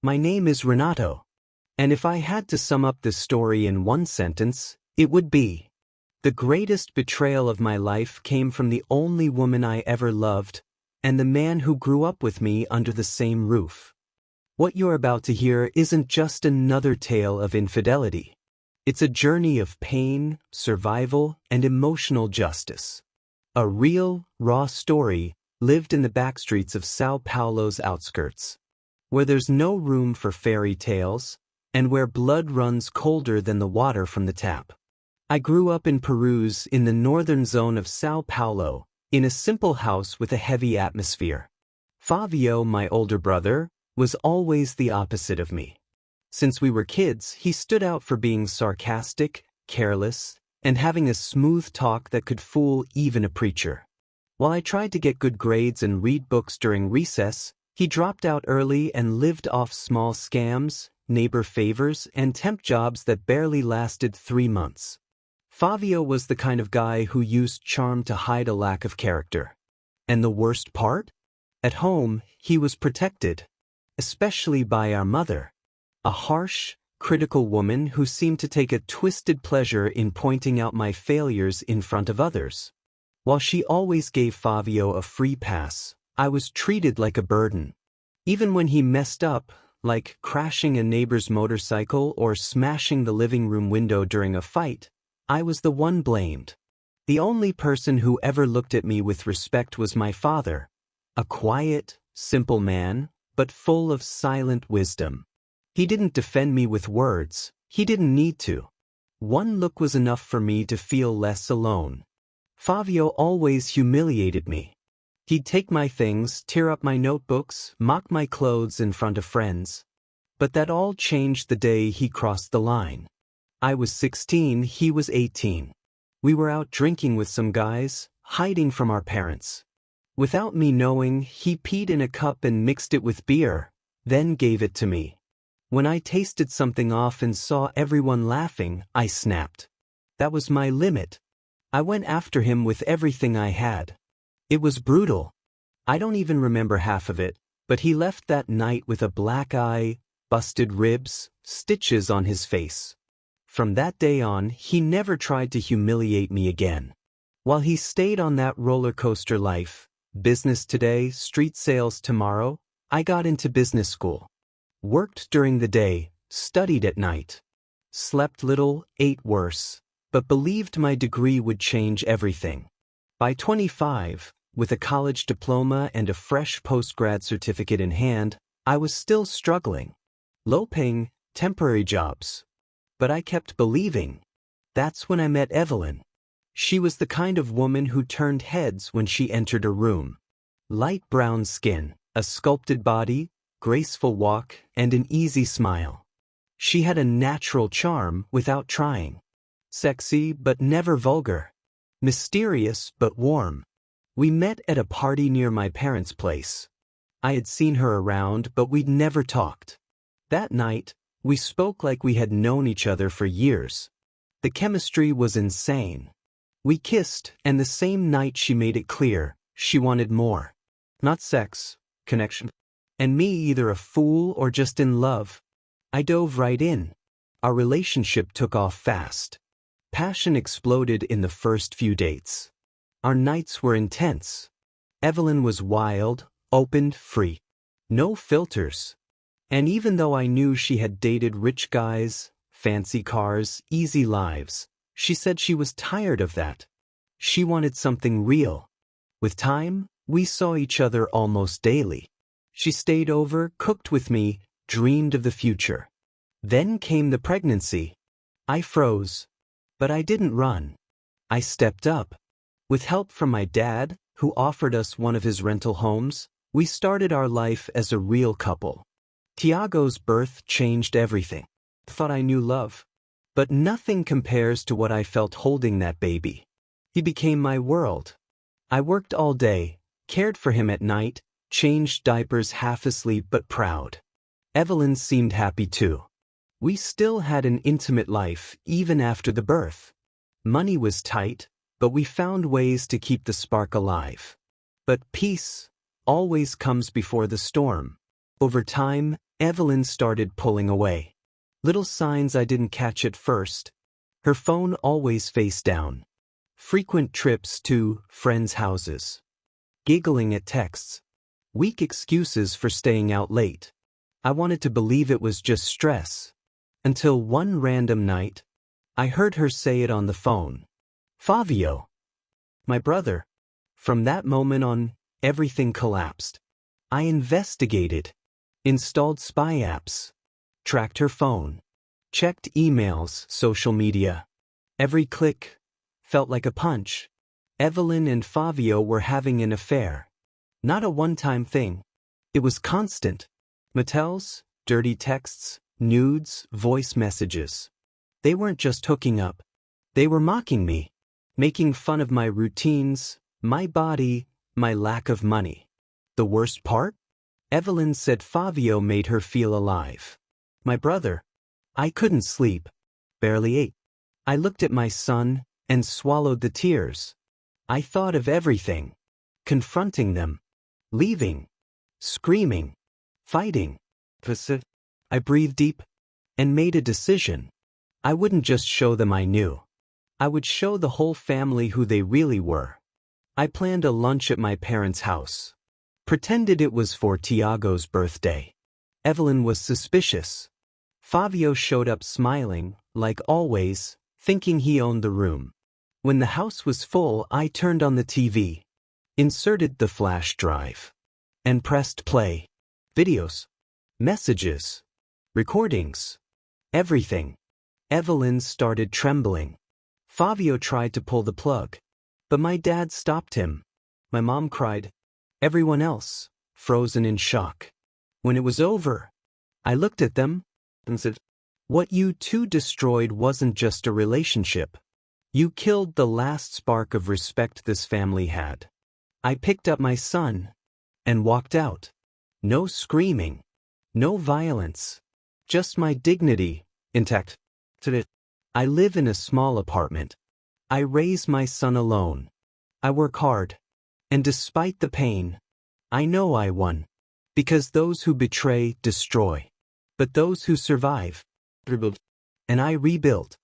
My name is Renato. And if I had to sum up this story in one sentence, it would be: the greatest betrayal of my life came from the only woman I ever loved, and the man who grew up with me under the same roof. What you're about to hear isn't just another tale of infidelity. It's a journey of pain, survival, and emotional justice. A real, raw story lived in the backstreets of Sao Paulo's outskirts, where there's no room for fairy tales, and where blood runs colder than the water from the tap. I grew up in Perus, in the northern zone of Sao Paulo, in a simple house with a heavy atmosphere. Fabio, my older brother, was always the opposite of me. Since we were kids, he stood out for being sarcastic, careless, and having a smooth talk that could fool even a preacher. While I tried to get good grades and read books during recess, he dropped out early and lived off small scams, neighbor favors, and temp jobs that barely lasted 3 months. Fabio was the kind of guy who used charm to hide a lack of character. And the worst part? At home, he was protected, especially by our mother, a harsh, critical woman who seemed to take a twisted pleasure in pointing out my failures in front of others. While she always gave Fabio a free pass, I was treated like a burden. Even when he messed up, like crashing a neighbor's motorcycle or smashing the living room window during a fight, I was the one blamed. The only person who ever looked at me with respect was my father, a quiet, simple man, but full of silent wisdom. He didn't defend me with words. He didn't need to. One look was enough for me to feel less alone. Fabio always humiliated me. He'd take my things, tear up my notebooks, mock my clothes in front of friends. But that all changed the day he crossed the line. I was 16, he was 18. We were out drinking with some guys, hiding from our parents. Without me knowing, he peed in a cup and mixed it with beer, then gave it to me. When I tasted something off and saw everyone laughing, I snapped. That was my limit. I went after him with everything I had. It was brutal. I don't even remember half of it, but he left that night with a black eye, busted ribs, stitches on his face. From that day on, he never tried to humiliate me again. While he stayed on that roller coaster life, business today, street sales tomorrow, I got into business school. Worked during the day, studied at night. Slept little, ate worse, but believed my degree would change everything. By 25, with a college diploma and a fresh postgrad certificate in hand, I was still struggling. Low-paying, temporary jobs. But I kept believing. That's when I met Evelyn. She was the kind of woman who turned heads when she entered a room. Light brown skin, a sculpted body, graceful walk, and an easy smile. She had a natural charm without trying. Sexy but never vulgar. Mysterious but warm. We met at a party near my parents' place. I had seen her around, but we'd never talked. That night, we spoke like we had known each other for years. The chemistry was insane. We kissed, and the same night she made it clear she wanted more. Not sex, connection. And me either a fool or just in love. I dove right in. Our relationship took off fast. Passion exploded in the first few dates. Our nights were intense. Evelyn was wild, open, free. No filters. And even though I knew she had dated rich guys, fancy cars, easy lives, she said she was tired of that. She wanted something real. With time, we saw each other almost daily. She stayed over, cooked with me, dreamed of the future. Then came the pregnancy. I froze. But I didn't run. I stepped up. With help from my dad, who offered us one of his rental homes, we started our life as a real couple. Tiago's birth changed everything. Thought I knew love. But nothing compares to what I felt holding that baby. He became my world. I worked all day, cared for him at night, changed diapers half asleep but proud. Evelyn seemed happy too. We still had an intimate life even after the birth. Money was tight, but we found ways to keep the spark alive. But peace always comes before the storm. Over time, Evelyn started pulling away. Little signs I didn't catch at first. Her phone always face down. Frequent trips to friends' houses. Giggling at texts. Weak excuses for staying out late. I wanted to believe it was just stress. Until one random night, I heard her say it on the phone. Fabio. My brother. From that moment on, everything collapsed. I investigated. Installed spy apps. Tracked her phone. Checked emails, social media. Every click felt like a punch. Evelyn and Fabio were having an affair. Not a one-time thing. It was constant. Mattels, dirty texts, nudes, voice messages. They weren't just hooking up. They were mocking me. Making fun of my routines, my body, my lack of money. The worst part? Evelyn said Fabio made her feel alive. My brother. I couldn't sleep. Barely ate. I looked at my son and swallowed the tears. I thought of everything. Confronting them. Leaving. Screaming. Fighting. I breathed deep and made a decision. I wouldn't just show them I knew. I would show the whole family who they really were. I planned a lunch at my parents' house. Pretended it was for Tiago's birthday. Evelyn was suspicious. Fabio showed up smiling, like always, thinking he owned the room. When the house was full, I turned on the TV, inserted the flash drive, and pressed play. Videos, messages, recordings, everything. Evelyn started trembling. Fabio tried to pull the plug, but my dad stopped him. My mom cried. Everyone else, frozen in shock. When it was over, I looked at them and said, "What you two destroyed wasn't just a relationship. You killed the last spark of respect this family had." I picked up my son and walked out. No screaming, no violence, just my dignity intact. I live in a small apartment. I raise my son alone. I work hard. And despite the pain, I know I won. Because those who betray destroy. But those who survive rebuild. And I rebuilt.